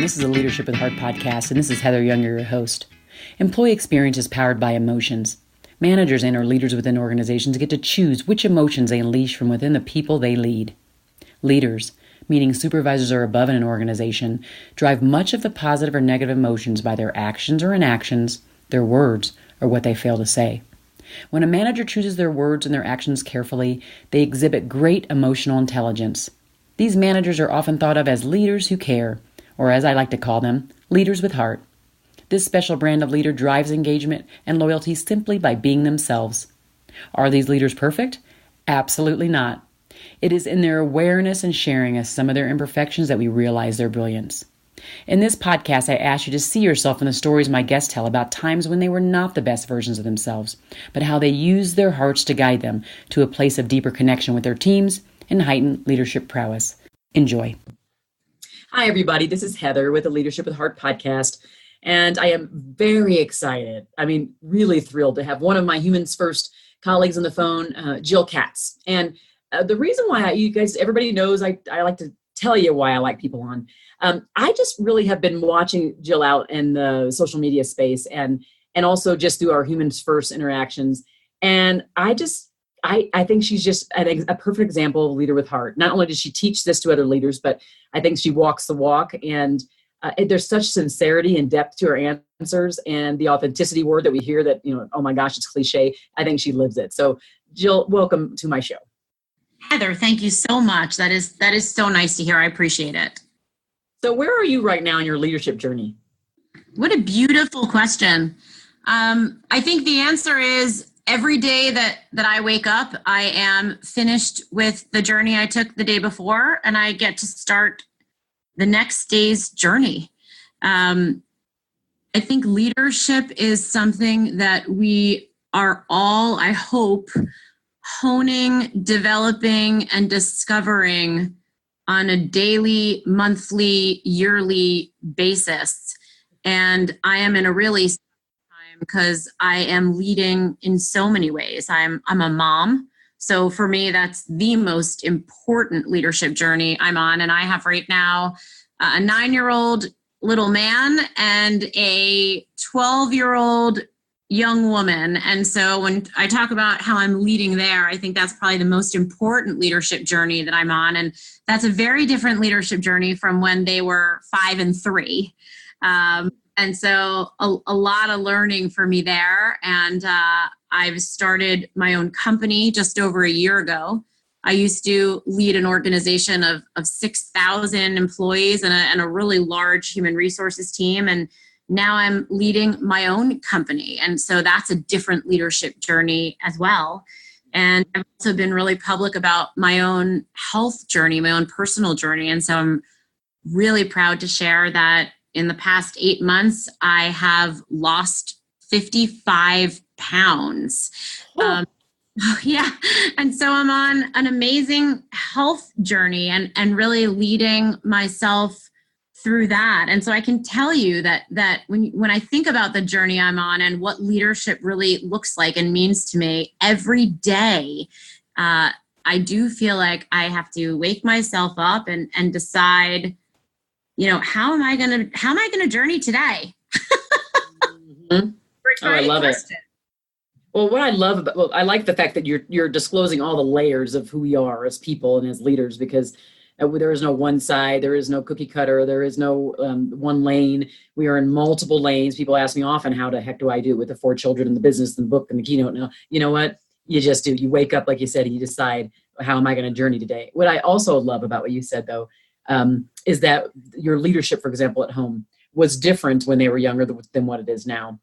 This is a Leadership with Heart podcast, and this is Heather Young, your host. Employee experience is powered by emotions. Managers and or leaders within organizations get to choose which emotions they unleash from within the people they lead. Leaders, meaning supervisors or above in an organization, drive much of the positive or negative emotions by their actions or inactions, their words, or what they fail to say. When a manager chooses their words and their actions carefully, they exhibit great emotional intelligence. These managers are often thought of as leaders who care, or as I like to call them, leaders with heart. This special brand of leader drives engagement and loyalty simply by being themselves. Are these leaders perfect? Absolutely not. It is in their awareness and sharing of some of their imperfections that we realize their brilliance. In this podcast, I ask you to see yourself in the stories my guests tell about times when they were not the best versions of themselves, but how they used their hearts to guide them to a place of deeper connection with their teams and heightened leadership prowess. Enjoy. Hi, everybody. This is Heather with the Leadership with Heart podcast. And I am very excited. Really thrilled to have one of my Humans First colleagues on the phone, Jill Katz. And the reason why everybody knows I like to tell you why I like people on. I just really have been watching Jill out in the social media space and also just through our Humans First interactions. And I think she's just a perfect example of a leader with heart. Not only does she teach this to other leaders, but I think she walks the walk, and there's such sincerity and depth to her answers, and the authenticity word that we hear that, oh my gosh, it's cliche. I think she lives it. So Jill, welcome to my show. Heather, thank you so much. That is so nice to hear. I appreciate it. So where are you right now in your leadership journey? What a beautiful question. I think the answer is every day that I wake up, I am finished with the journey I took the day before, and I get to start the next day's journey. I think leadership is something that we are all, I hope, honing, developing, and discovering on a daily, monthly, yearly basis. And I am in a really time because I am leading in so many ways. I'm a mom. So for me, that's the most important leadership journey I'm on. And I have right now a 9-year-old little man and a 12-year-old young woman. And so when I talk about how I'm leading there, I think that's probably the most important leadership journey that I'm on. And that's a very different leadership journey from when they were 5 and 3. And so a lot of learning for me there. And I've started my own company just over a year ago. I used to lead an organization of 6,000 employees and a really large human resources team. And now I'm leading my own company. And so that's a different leadership journey as well. And I've also been really public about my own health journey, my own personal journey. And so I'm really proud to share that in the past 8 months, I have lost 55 pounds. Yeah. And so I'm on an amazing health journey and really leading myself through that. And so I can tell you that when I think about the journey I'm on and what leadership really looks like and means to me every day, I do feel like I have to wake myself up and decide, how am I going to journey today? Mm-hmm. Oh, I love it. Well, what I love I like the fact that you're disclosing all the layers of who we are as people and as leaders, because there is no one side, there is no cookie cutter, there is no one lane. We are in multiple lanes. People ask me often, how the heck do I do it with the 4 children and the business and the book and the keynote? Now, you know what? You just do. You wake up, like you said, and you decide, how am I going to journey today? What I also love about what you said, though, is that your leadership, for example, at home was different when they were younger than what it is now.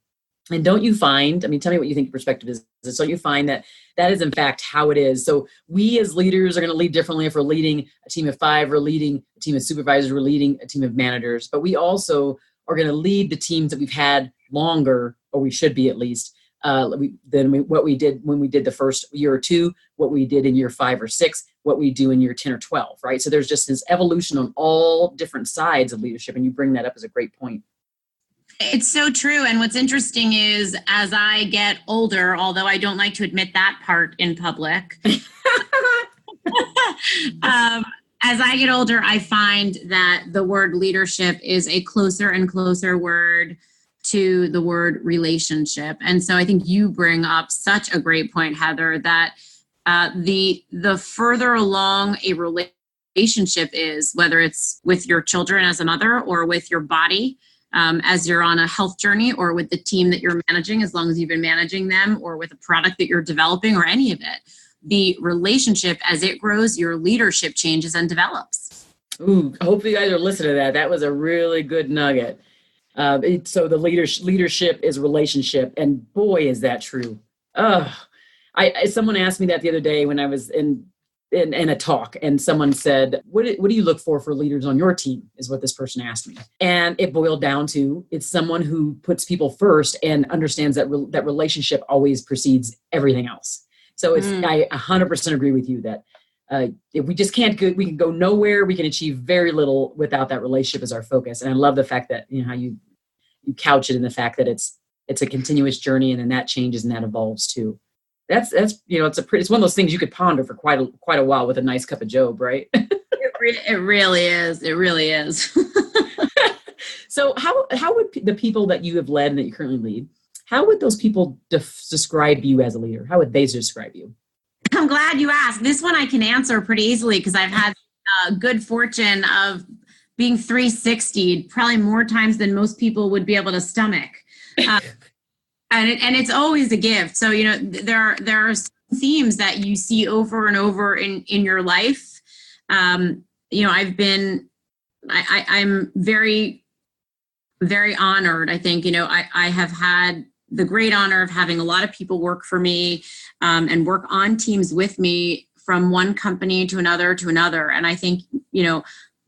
And don't you find, tell me what you think your perspective is. Don't you find that is in fact how it is? So we as leaders are going to lead differently if we're leading a team of 5, we're leading a team of supervisors, we're leading a team of managers, but we also are going to lead the teams that we've had longer, or we should be at least, what we did when we did the first year or 2, what we did in year 5 or 6, what we do in year 10 or 12, right? So there's just this evolution on all different sides of leadership, and you bring that up as a great point. It's so true. And what's interesting is as I get older, although I don't like to admit that part in public, as I get older, I find that the word leadership is a closer and closer word to the word relationship. And so I think you bring up such a great point, Heather, that the further along a relationship is, whether it's with your children as a mother or with your body as you're on a health journey, or with the team that you're managing, as long as you've been managing them, or with a product that you're developing, or any of it, the relationship, as it grows, your leadership changes and develops. Ooh, I hope you guys are listening to that. That was a really good nugget. So the leadership is relationship, and boy, is that true. Someone asked me that the other day when I was in a talk, and someone said, what do you look for leaders on your team, is what this person asked me. And it boiled down to, it's someone who puts people first and understands that that relationship always precedes everything else. So I 100% agree with you that if we just can't we can go nowhere. We can achieve very little without that relationship as our focus. And I love the fact that, how you couch it in the fact that it's a continuous journey, and then that changes and that evolves too. That's it's one of those things you could ponder for quite a while with a nice cup of Joe, right? It really is. It really is. So how would the people that you have led and that you currently lead, how would those people describe you as a leader? How would they describe you? I'm glad you asked. This one I can answer pretty easily, because I've had good fortune of being 360 probably more times than most people would be able to stomach. And it's always a gift. So, there are themes that you see over and over in your life. I'm very, very honored. I think, I have had the great honor of having a lot of people work for me and work on teams with me from one company to another. And I think,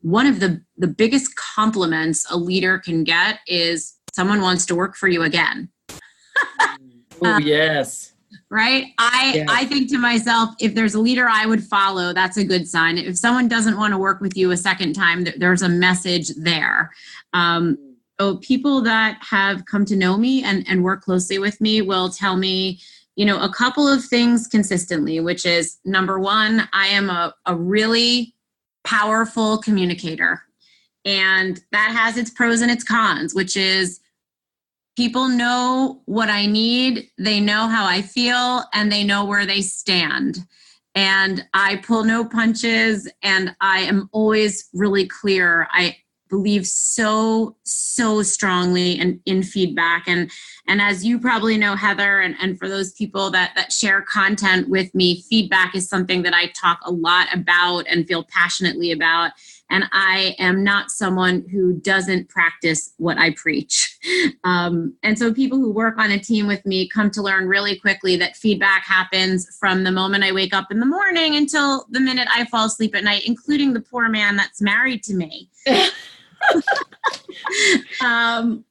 one of the biggest compliments a leader can get is someone wants to work for you again. Oh, yes. Right? I think to myself, if there's a leader I would follow, that's a good sign. If someone doesn't want to work with you a second time, there's a message there. So people that have come to know me and work closely with me will tell me, a couple of things consistently, which is, number one, I am a really powerful communicator. And that has its pros and its cons, which is, people know what I need, they know how I feel, and they know where they stand. And I pull no punches, and I am always really clear. I believe so strongly in feedback. And as you probably know, Heather, and for those people that share content with me, feedback is something that I talk a lot about and feel passionately about. And I am not someone who doesn't practice what I preach. And so people who work on a team with me come to learn really quickly that feedback happens from the moment I wake up in the morning until the minute I fall asleep at night, including the poor man that's married to me. And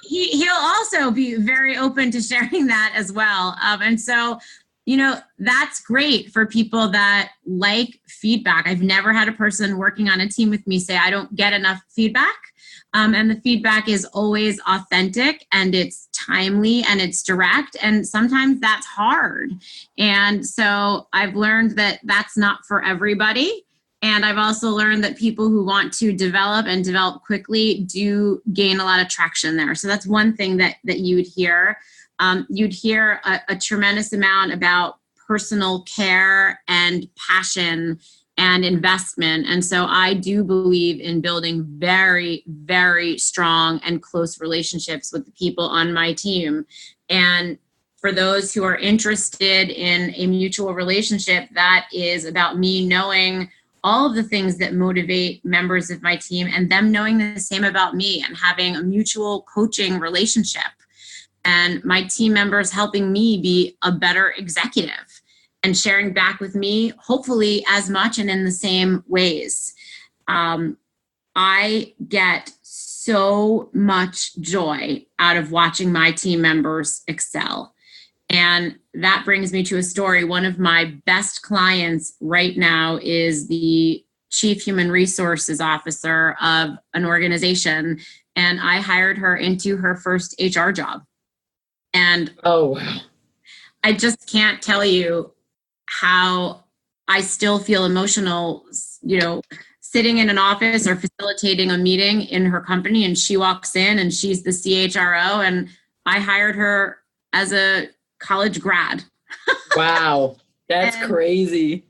he'll also be very open to sharing that as well. And so, that's great for people that like feedback. I've never had a person working on a team with me say, I don't get enough feedback. And the feedback is always authentic, and it's timely, and it's direct. And sometimes that's hard. And so I've learned that that's not for everybody. And I've also learned that people who want to develop and develop quickly do gain a lot of traction there. So that's one thing that you would hear. You'd hear a tremendous amount about personal care and passion and investment. And so I do believe in building very, very strong and close relationships with the people on my team. And for those who are interested in a mutual relationship, that is about me knowing all of the things that motivate members of my team, and them knowing the same about me, and having a mutual coaching relationship. And my team members helping me be a better executive and sharing back with me, hopefully as much and in the same ways. I get so much joy out of watching my team members excel. And that brings me to a story. One of my best clients right now is the Chief Human Resources Officer of an organization. And I hired her into her first HR job. And oh, wow. I just can't tell you how I still feel emotional sitting in an office or facilitating a meeting in her company, and she walks in and she's the CHRO, and I hired her as a college grad. Wow. That's crazy.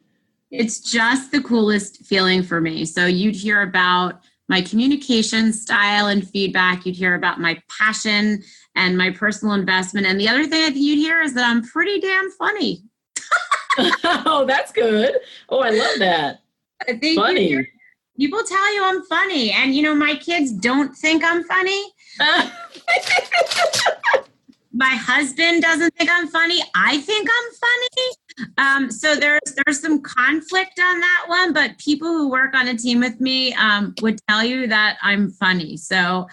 It's just the coolest feeling for me. So you'd hear about my communication style and feedback. You'd hear about my passion and my personal investment. And the other thing that you'd hear is that I'm pretty damn funny. Oh, that's good. Oh, I love that. I think funny. People tell you I'm funny. And, my kids don't think I'm funny. My husband doesn't think I'm funny. I think I'm funny. So there's some conflict on that one, but people who work on a team with me would tell you that I'm funny. So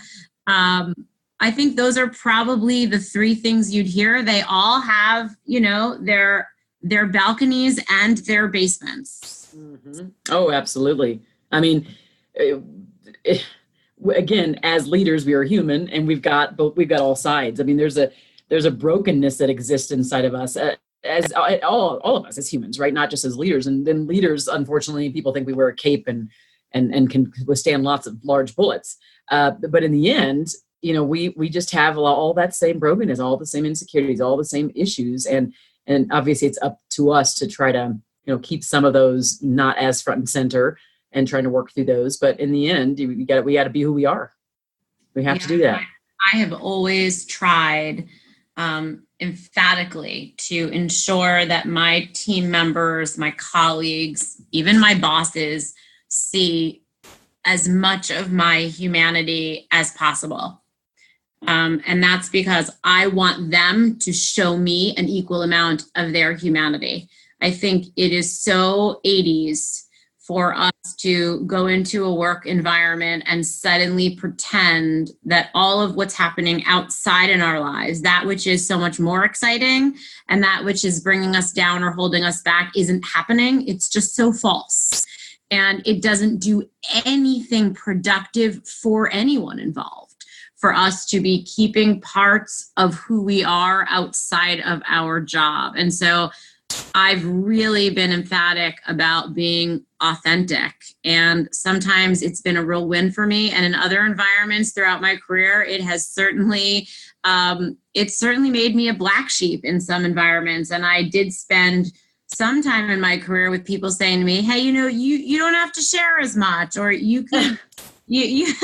I think those are probably the three things you'd hear. They all have, their balconies and their basements. Mm-hmm. Oh, absolutely. I mean, again, as leaders, we are human, and we've got all sides. I mean, there's a brokenness that exists inside of us, as all of us as humans, right? Not just as leaders. And then leaders, unfortunately, people think we wear a cape and can withstand lots of large bullets. But in the end, we just have all that same brokenness, all the same insecurities, all the same issues, and obviously it's up to us to try to keep some of those not as front and center and trying to work through those. But in the end, we got to be who we are. We have to do that. I have always tried emphatically to ensure that my team members, my colleagues, even my bosses see as much of my humanity as possible. And that's because I want them to show me an equal amount of their humanity. I think it is so 80s for us to go into a work environment and suddenly pretend that all of what's happening outside in our lives, that which is so much more exciting and that which is bringing us down or holding us back, isn't happening. It's just so false. And it doesn't do anything productive for anyone involved for us to be keeping parts of who we are outside of our job. And so I've really been emphatic about being authentic, and sometimes it's been a real win for me. And in other environments throughout my career, it has certainly made me a black sheep in some environments. And I did spend some time in my career with people saying to me, "Hey, you don't have to share as much, or you can." You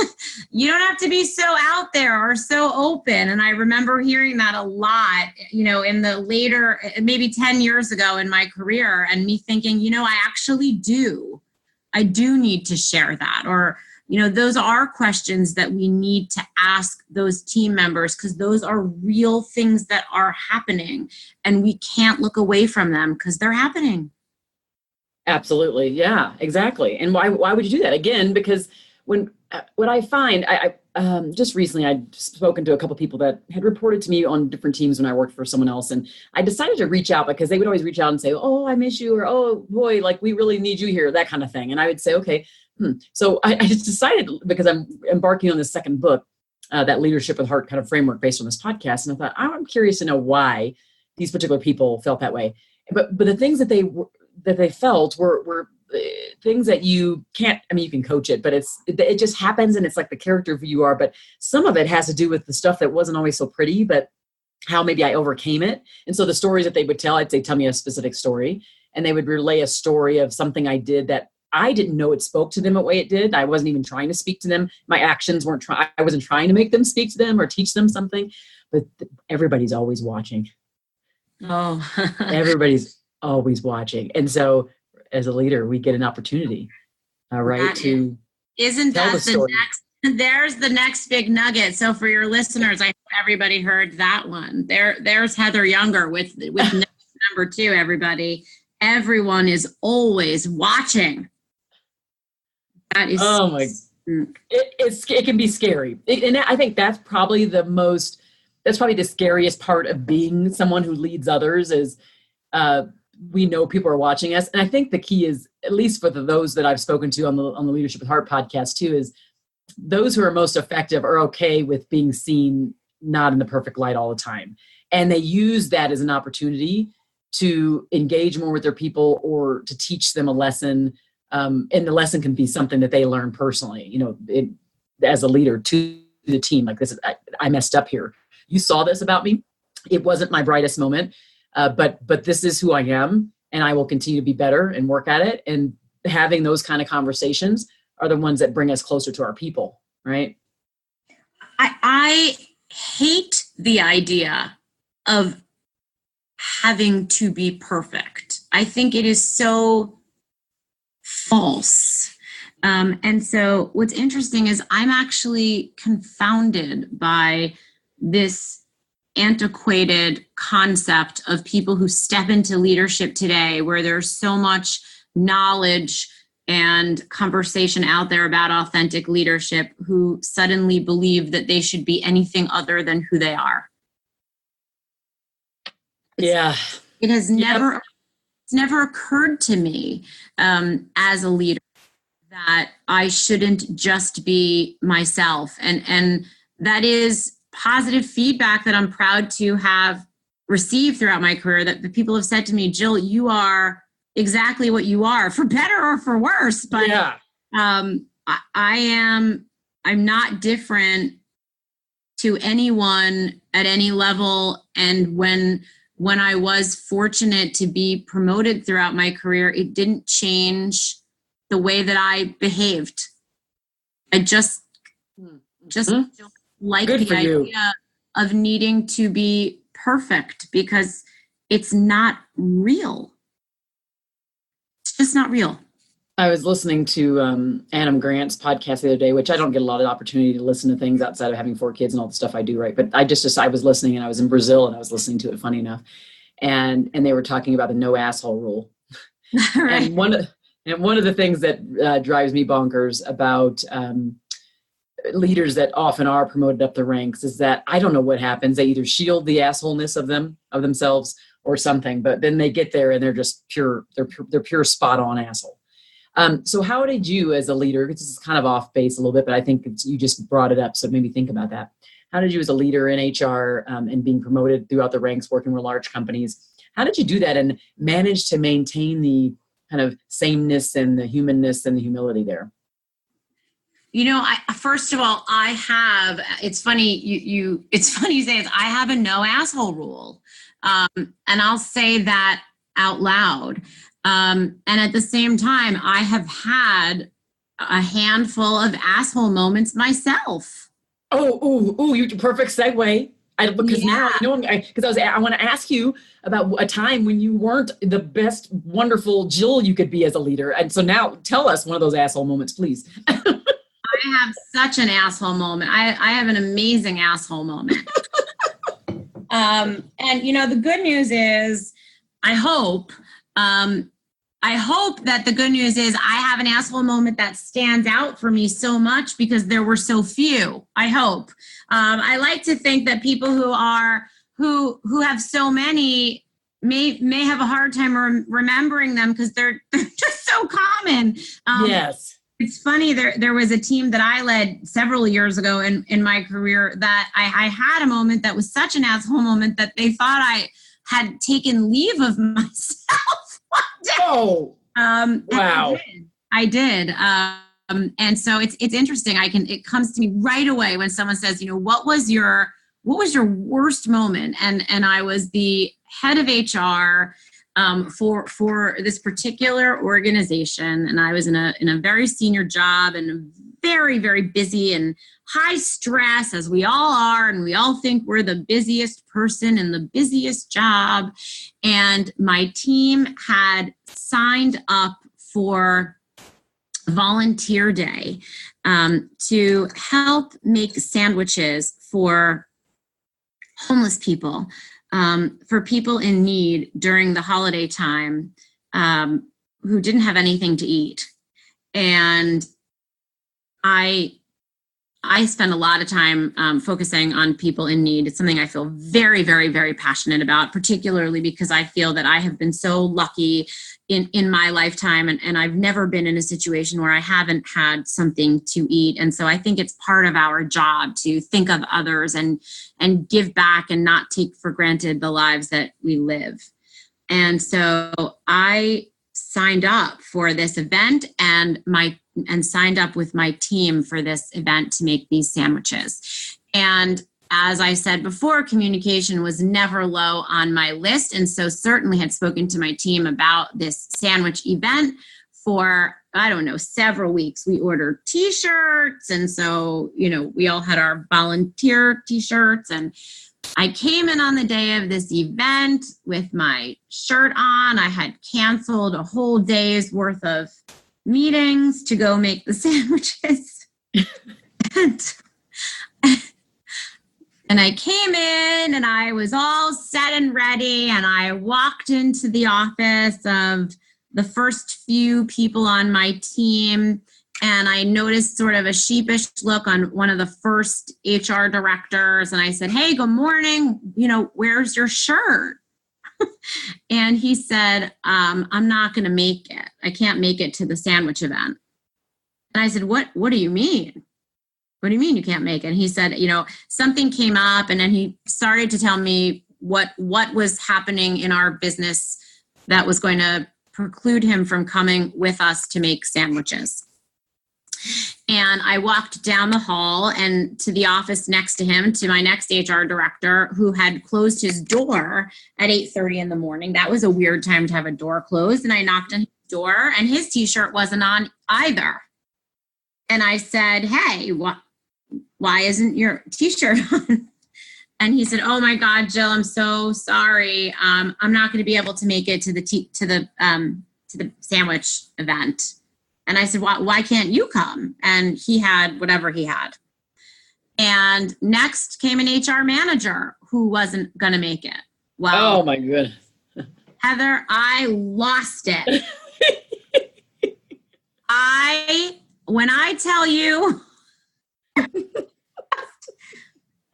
don't have to be so out there or so open. And I remember hearing that a lot, in the later, maybe 10 years ago in my career, and me thinking, I actually do. I do need to share that. Or, those are questions that we need to ask those team members, because those are real things that are happening and we can't look away from them because they're happening. Absolutely. Yeah, exactly. And why would you do that? Again, because what I find, I just recently I'd spoken to a couple of people that had reported to me on different teams when I worked for someone else, and I decided to reach out because they would always reach out and say, "Oh, I miss you," or "Oh boy, like we really need you here," that kind of thing. And I would say, "Okay." So I just decided, because I'm embarking on this second book, that Leadership with Heart kind of framework based on this podcast, and I thought, I'm curious to know why these particular people felt that way. But the things that they felt were things that you can't, you can coach it, but it just happens, and it's like the character of who you are. But some of it has to do with the stuff that wasn't always so pretty, but how maybe I overcame it. And so the stories that they would tell, I'd say, "Tell me a specific story." And they would relay a story of something I did that I didn't know it spoke to them the way it did. I wasn't even trying to speak to them. My actions weren't I wasn't trying to make them speak to them or teach them something, but everybody's always watching. Oh, everybody's always watching. And so as a leader, we get an opportunity, isn't that the next, there's the next big nugget. So for your listeners, I hope everybody heard that one. There's Heather Younger with number 2, everybody. Everyone is always watching. That is, oh my, it can be scary. And I think that's probably the scariest part of being someone who leads others is, we know people are watching us. And I think the key is, at least for those that I've spoken to on the Leadership with Heart podcast too, is those who are most effective are okay with being seen not in the perfect light all the time. And they use that as an opportunity to engage more with their people or to teach them a lesson And the lesson can be something that they learn personally, as a leader to the team. Like, I messed up here. You saw this about me. It wasn't my brightest moment, but this is who I am, and I will continue to be better and work at it. And having those kind of conversations are the ones that bring us closer to our people, right? I hate the idea of having to be perfect. I think it is so false. And so what's interesting is I'm actually confounded by this antiquated concept of people who step into leadership today, where there's so much knowledge and conversation out there about authentic leadership, who suddenly believe that they should be anything other than who they are. It has never occurred to me as a leader that I shouldn't just be myself. And that is positive feedback that I'm proud to have received throughout my career, that the people have said to me, Jill, you are exactly what you are, for better or for worse. But I'm not different to anyone at any level. And when I was fortunate to be promoted throughout my career, it didn't change the way that I behaved. I just don't like Good the idea of needing to be perfect, because it's not real. It's just not real. I was listening to Adam Grant's podcast the other day, which I don't get a lot of opportunity to listen to things outside of having 4 kids and all the stuff I do, right? But I was listening, and I was in Brazil, and I was listening to it, funny enough. And they were talking about the no asshole rule. Right. And one of the things that drives me bonkers about leaders that often are promoted up the ranks is that I don't know what happens. They either shield the assholeness of themselves or something, but then they get there and they're just pure spot on asshole. So how did you, as a leader, this is kind of off base a little bit, but I think you just brought it up, so it made me think about that. How did you, as a leader in HR and being promoted throughout the ranks, working with large companies, how did you do that and manage to maintain the kind of sameness and the humanness and the humility there? First of all, I have, it's funny you say it, I have a no asshole rule. And I'll say that out loud. And at the same time, I have had a handful of asshole moments myself. You perfect segue. I want to ask you about a time when you weren't the best, wonderful Jill you could be as a leader. And so now tell us one of those asshole moments, please. I have such an asshole moment. I have an amazing asshole moment. And the good news is, I hope that the good news is I have an asshole moment that stands out for me so much because there were so few. I hope. I like to think that people who have so many may have a hard time remembering them because they're just so common. Yes. It's funny, there was a team that I led several years ago in my career that I had a moment that was such an asshole moment that they thought I had taken leave of myself one day. Oh, wow. I did. And so it's interesting. It comes to me right away when someone says, what was your worst moment? And I was the head of HR for this particular organization, and I was in a very senior job and very, very busy and high stress, as we all are, and we all think we're the busiest person in the busiest job. And my team had signed up for Volunteer Day to help make sandwiches for homeless people. For people in need during the holiday time who didn't have anything to eat. And I spend a lot of time focusing on people in need. It's something I feel very, very, very passionate about, particularly because I feel that I have been so lucky in my lifetime, and I've never been in a situation where I haven't had something to eat. And so I think it's part of our job to think of others and give back and not take for granted the lives that we live. And so I signed up for this event and signed up with my team for this event to make these sandwiches. And as I said before, communication was never low on my list. And so certainly had spoken to my team about this sandwich event for, I don't know, several weeks. We ordered t-shirts. And so, we all had our volunteer t-shirts. And I came in on the day of this event with my shirt on. I had canceled a whole day's worth of meetings to go make the sandwiches. And I came in and I was all set and ready, and I walked into the office of the first few people on my team, and I noticed sort of a sheepish look on one of the first HR directors, and I said, "Hey, good morning, where's your shirt?" And he said, "I'm not going to make it. I can't make it to the sandwich event." And I said, What do you mean? What do you mean you can't make it? And he said, something came up, and then he started to tell me what was happening in our business that was going to preclude him from coming with us to make sandwiches. And I walked down the hall and to the office next to him, to my next HR director, who had closed his door at 8:30 in the morning. That was a weird time to have a door closed. And I knocked on his door, and his t-shirt wasn't on either. And I said, "Hey, why isn't your t-shirt on?" And he said, "Oh my God, Jill, I'm so sorry. I'm not going to be able to make it to the sandwich event." And I said, "Why can't you come?" And he had whatever he had. And next came an HR manager who wasn't going to make it. Well, oh my goodness. Heather, I lost it. When I tell you,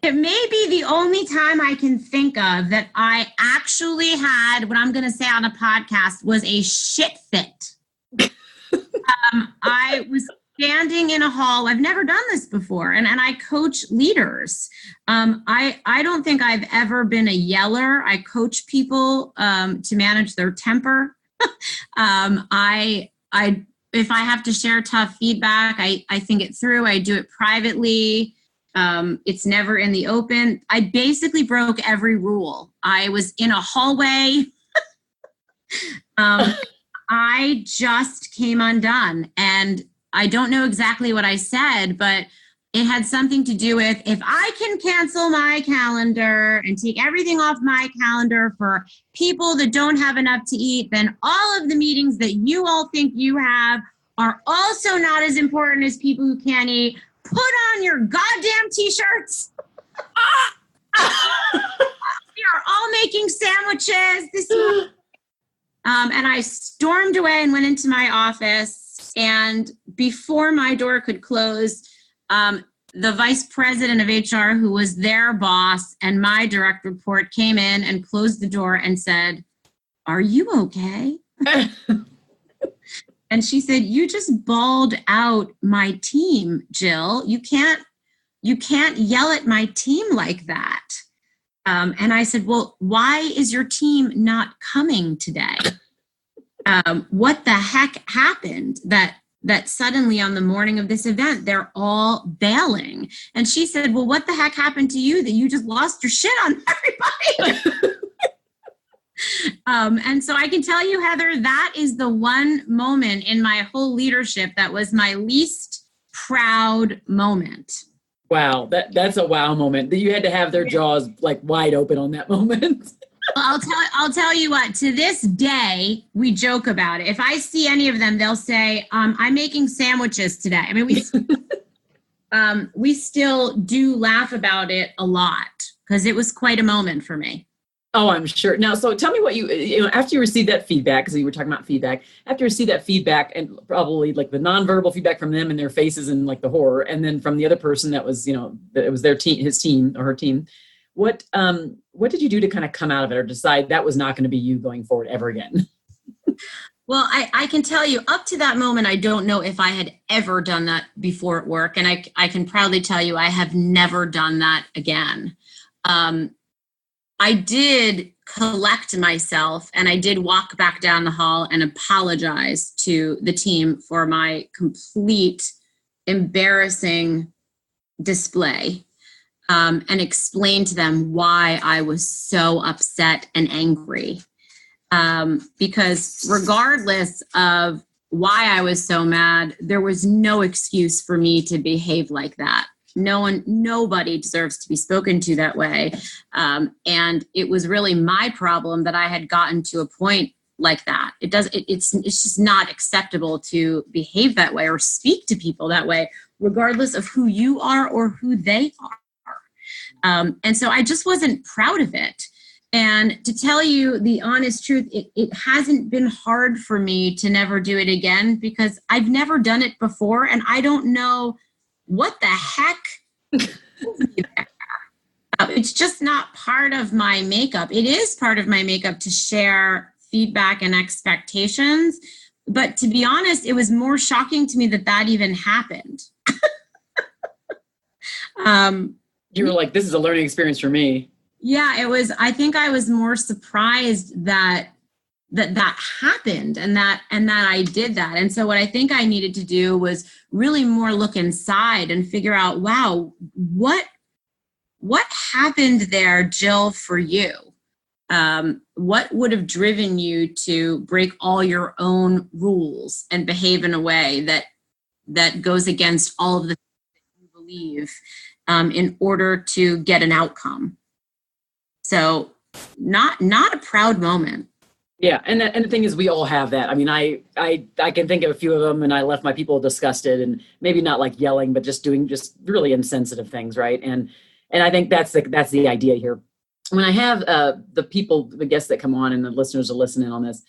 it may be the only time I can think of that I actually had, what I'm going to say on a podcast, was a shit fit. I was standing in a hall. I've never done this before. And I coach leaders. I don't think I've ever been a yeller. I coach people to manage their temper. If I have to share tough feedback, I think it through. I do it privately. It's never in the open. I basically broke every rule. I was in a hallway. I just came undone. And I don't know exactly what I said, but it had something to do with, if I can cancel my calendar and take everything off my calendar for people that don't have enough to eat, then all of the meetings that you all think you have are also not as important as people who can't eat. Put on your goddamn t-shirts. We are all making sandwiches. And I stormed away and went into my office. And before my door could close, the vice president of HR, who was their boss, and my direct report came in and closed the door and said, "Are you okay?" And she said, "You just bawled out my team, Jill. You can't yell at my team like that." And I said, "Well, why is your team not coming today? What the heck happened that suddenly on the morning of this event, they're all bailing?" And she said, "Well, what the heck happened to you that you just lost your shit on everybody?" And so I can tell you, Heather, that is the one moment in my whole leadership that was my least proud moment. Wow, that's a wow moment. That you had to have their jaws like wide open on that moment. Well, I'll tell you what, to this day, we joke about it. If I see any of them, they'll say, "I'm making sandwiches today." I mean, we still do laugh about it a lot because it was quite a moment for me. Oh, I'm sure. Now, so tell me what you after you received that feedback, because you were talking about feedback, after you received that feedback and probably like the nonverbal feedback from them and their faces and like the horror, and then from the other person that was, that it was their team, his team or her team, what did you do to kind of come out of it or decide that was not going to be you going forward ever again? Well, I can tell you up to that moment, I don't know if I had ever done that before at work. And I can proudly tell you, I have never done that again. I did collect myself and I did walk back down the hall and apologize to the team for my complete embarrassing display, and explain to them why I was so upset and angry. Because regardless of why I was so mad, there was no excuse for me to behave like that. Nobody deserves to be spoken to that way. And it was really my problem that I had gotten to a point like that. It's just not acceptable to behave that way or speak to people that way, regardless of who you are or who they are. And so I just wasn't proud of it. And to tell you the honest truth, it hasn't been hard for me to never do it again because I've never done it before and I don't know what the heck is there. It's just not part of my makeup. It is part of my makeup to share feedback and expectations. But to be honest, it was more shocking to me that even happened. You were like, this is a learning experience for me. Yeah, it was. I think I was more surprised that happened and that I did that. And so what I think I needed to do was really more look inside and figure out, wow, what happened there, Jill, for you? What would have driven you to break all your own rules and behave in a way that goes against all of the things that you believe, in order to get an outcome? So not a proud moment. Yeah. And the thing is, we all have that. I mean, I can think of a few of them, and I left my people disgusted, and maybe not like yelling, but just doing just really insensitive things. Right. And I think that's the idea here. When I have the guests that come on and the listeners are listening on this,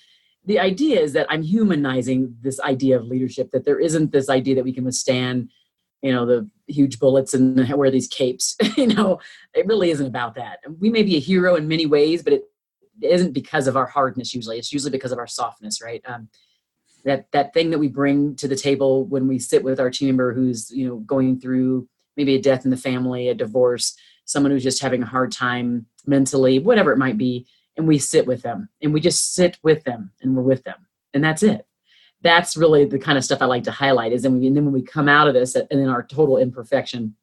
the idea is that I'm humanizing this idea of leadership, that there isn't this idea that we can withstand, the huge bullets and wear these capes. It really isn't about that. We may be a hero in many ways, but it isn't because of our hardness. Usually it's usually because of our softness, right? That thing that we bring to the table when we sit with our team member who's, going through maybe a death in the family, a divorce, someone who's just having a hard time mentally, whatever it might be. And we sit with them and we just sit with them and we're with them. And that's it. That's really the kind of stuff I like to highlight is, and then when we come out of this and in our total imperfection,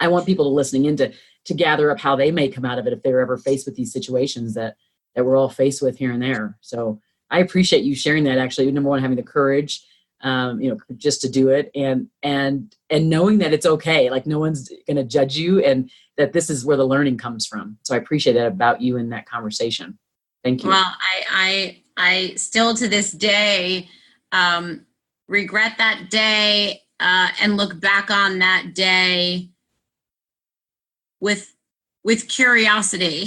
I want people to listening in to gather up how they may come out of it if they're ever faced with these situations that we're all faced with here and there. So I appreciate you sharing that. Actually, number one, having the courage, just to do it, and knowing that it's okay. Like no one's going to judge you, and that this is where the learning comes from. So I appreciate that about you in that conversation. Thank you. Well, I still to this day regret that day and look back on that day with curiosity.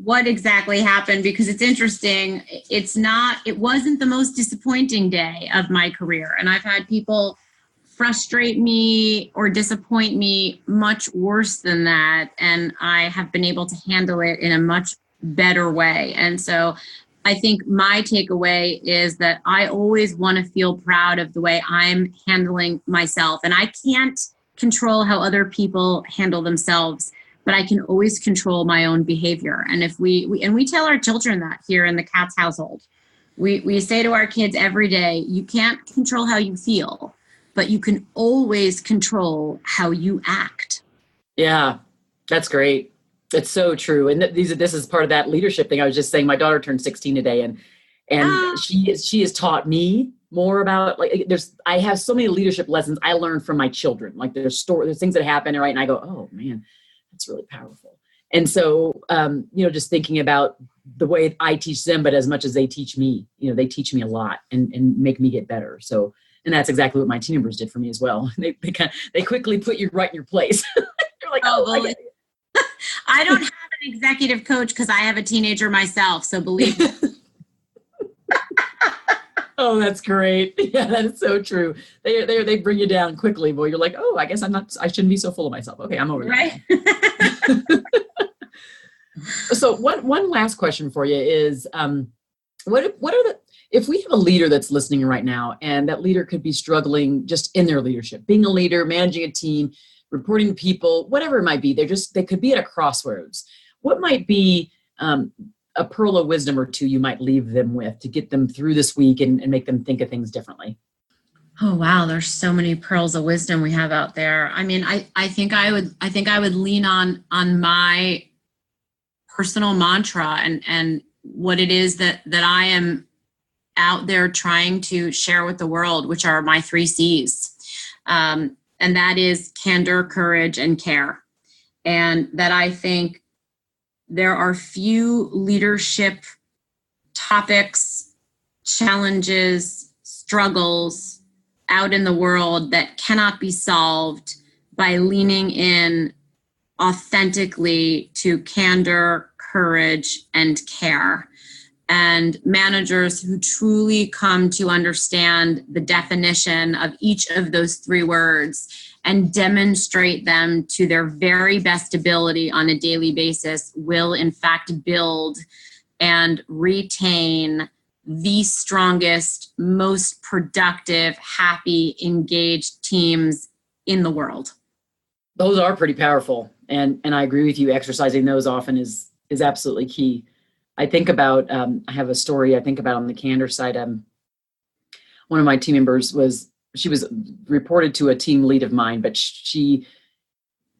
What exactly happened, because it's interesting. It wasn't the most disappointing day of my career. And I've had people frustrate me or disappoint me much worse than that. And I have been able to handle it in a much better way. And so I think my takeaway is that I always want to feel proud of the way I'm handling myself. And I can't control how other people handle themselves, but I can always control my own behavior. And if we tell our children that here in the Katz household, we say to our kids every day, you can't control how you feel, but you can always control how you act. Yeah, that's great. It's so true. And this is part of that leadership thing. I was just saying, my daughter turned 16 today, and she has taught me more about, like, I have so many leadership lessons I learned from my children. Like there's things that happen, right? And I go, oh man, that's really powerful. And so, just thinking about the way I teach them, but as much as they teach me, they teach me a lot and make me get better. So, and that's exactly what my team members did for me as well. They quickly put you right in your place. They're like, well, I don't have an executive coach because I have a teenager myself. So believe me. Oh, that's great. Yeah, that is so true. They bring you down quickly, boy. You're like, oh, I guess I shouldn't be so full of myself. Okay, I'm over right. that. So one last question for you is, if we have a leader that's listening right now, and that leader could be struggling just in their leadership, being a leader, managing a team, reporting to people, whatever it might be. They could be at a crossroads. What might be a pearl of wisdom or two you might leave them with to get them through this week and make them think of things differently? Oh, wow. There's so many pearls of wisdom we have out there. I mean, I think I would lean on my personal mantra and what it is that I am out there trying to share with the world, which are my 3 C's. And that is candor, courage, and care. And that I think there are few leadership topics, challenges, struggles out in the world that cannot be solved by leaning in authentically to candor, courage, and care. And managers who truly come to understand the definition of each of those 3 words and demonstrate them to their very best ability on a daily basis will in fact build and retain the strongest, most productive, happy, engaged teams in the world. Those are pretty powerful. And I agree with you. Exercising those often is absolutely key. I think about, I have a story I think about on the candor side. One of my team members she was reported to a team lead of mine, but she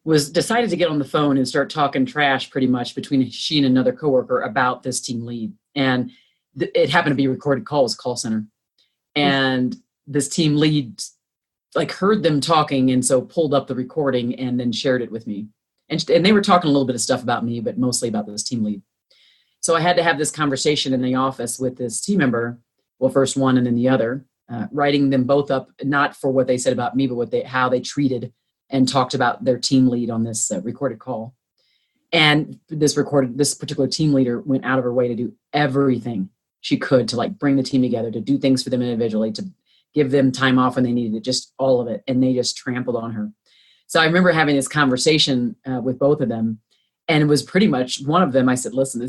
was decided to get on the phone and start talking trash pretty much between she and another coworker about this team lead. And it happened to be a recorded call, it was a call center. And this team lead heard them talking and so pulled up the recording and then shared it with me. And they were talking a little bit of stuff about me, but mostly about this team lead. So I had to have this conversation in the office with this team member, well, first one and then the other, writing them both up, not for what they said about me, but how they treated and talked about their team lead on this recorded call. And this particular team leader went out of her way to do everything she could to bring the team together, to do things for them individually, to give them time off when they needed it, just all of it. And they just trampled on her. So I remember having this conversation with both of them. And it was pretty much one of them. I said, listen,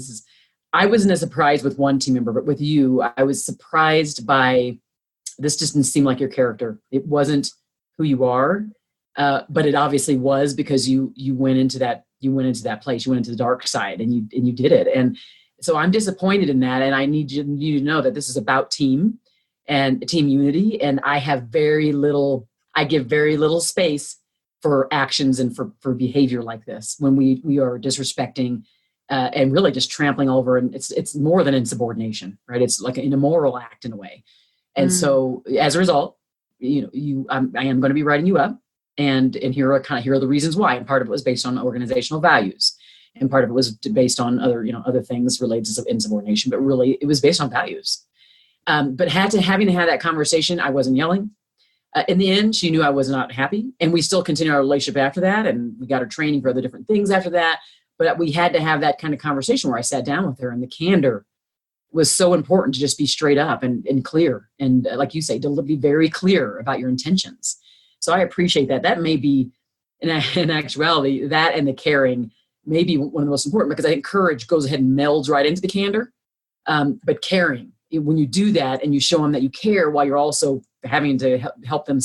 I wasn't as surprised with one team member, but with you, I was surprised by, this just didn't seem like your character. It wasn't who you are, but it obviously was, because you went into that place, you went into the dark side and you did it. And so I'm disappointed in that. And I need you to know that this is about team and team unity. And I give very little space for actions and for behavior like this when we are disrespecting and really just trampling over. And it's more than insubordination, right? It's like an immoral act in a way. And so as a result, I am going to be writing you up. And here are the reasons why. And part of it was based on organizational values. And part of it was based on other things related to insubordination, but really it was based on values. But having to have that conversation, I wasn't yelling. In the end, she knew I was not happy, and we still continued our relationship after that. And we got her training for other different things after that. But we had to have that kind of conversation where I sat down with her, and the candor was so important to just be straight up and clear. And like you say, to be very clear about your intentions. So I appreciate that. That may be, in actuality, that and the caring may be one of the most important, because I think courage goes ahead and melds right into the candor. But caring, when you do that and you show them that you care while you're also having to help them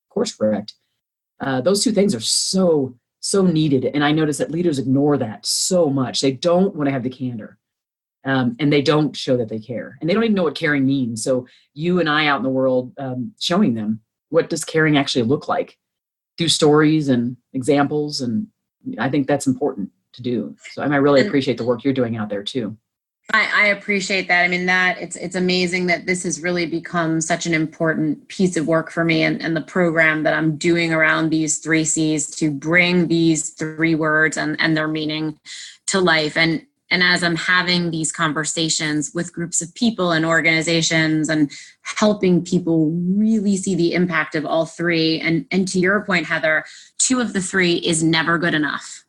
course correct, those 2 things are so needed. And I notice that leaders ignore that so much. They don't want to have the candor. And they don't show that they care. And they don't even know what caring means. So you and I out in the world showing them, what does caring actually look like through stories and examples. And I think that's important to do. So I really appreciate the work you're doing out there too. I appreciate that. I mean, it's amazing that this has really become such an important piece of work for me, and the program that I'm doing around these 3 C's to bring these 3 words and their meaning to life. And as I'm having these conversations with groups of people and organizations and helping people really see the impact of all 3. And to your point, Heather, 2 of the 3 is never good enough.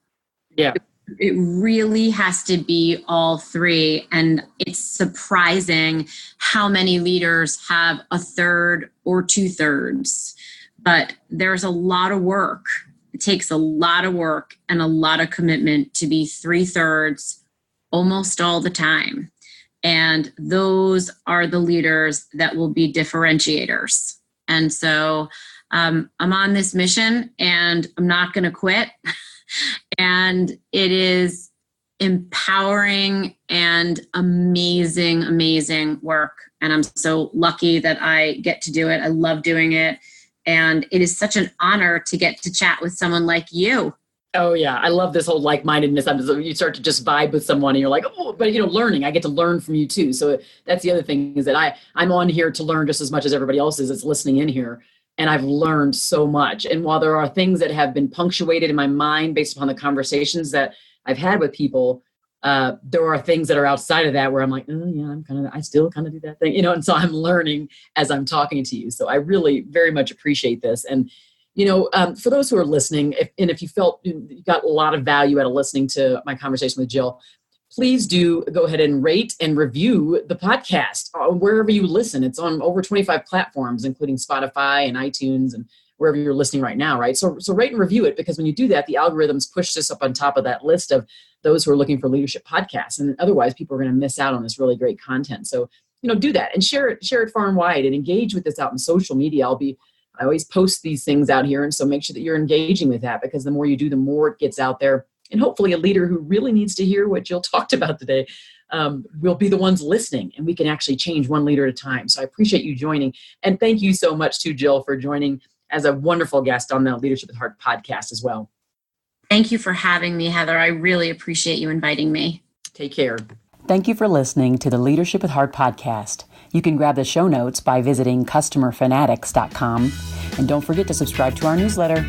Yeah. It really has to be all 3. And it's surprising how many leaders have a third or 2/3. But there's a lot of work. It takes a lot of work and a lot of commitment to be 3/3 almost all the time. And those are the leaders that will be differentiators. And so I'm on this mission and I'm not going to quit. And it is empowering and amazing, amazing work. And I'm so lucky that I get to do it. I love doing it. And it is such an honor to get to chat with someone like you. Oh yeah, I love this whole like-mindedness. You start to just vibe with someone and you're like, oh, but learning, I get to learn from you too. So that's the other thing, is that I'm on here to learn just as much as everybody else is that's listening in here. And I've learned so much. And while there are things that have been punctuated in my mind based upon the conversations that I've had with people, there are things that are outside of that where I'm like, oh yeah, I still kind of do that thing, and so I'm learning as I'm talking to you. So I really very much appreciate this. And for those who are listening, if you felt you got a lot of value out of listening to my conversation with Jill, please do go ahead and rate and review the podcast wherever you listen. It's on over 25 platforms, including Spotify and iTunes and wherever you're listening right now, right? So rate and review it, because when you do that, the algorithms push this up on top of that list of those who are looking for leadership podcasts. And otherwise, people are going to miss out on this really great content. So, do that and share it far and wide, and engage with this out in social media. I always post these things out here. And so make sure that you're engaging with that, because the more you do, the more it gets out there. And hopefully a leader who really needs to hear what Jill talked about today will be the ones listening, and we can actually change one leader at a time. So I appreciate you joining. And thank you so much to Jill for joining as a wonderful guest on the Leadership with Heart podcast as well. Thank you for having me, Heather. I really appreciate you inviting me. Take care. Thank you for listening to the Leadership with Heart podcast. You can grab the show notes by visiting customerfanatics.com. And don't forget to subscribe to our newsletter.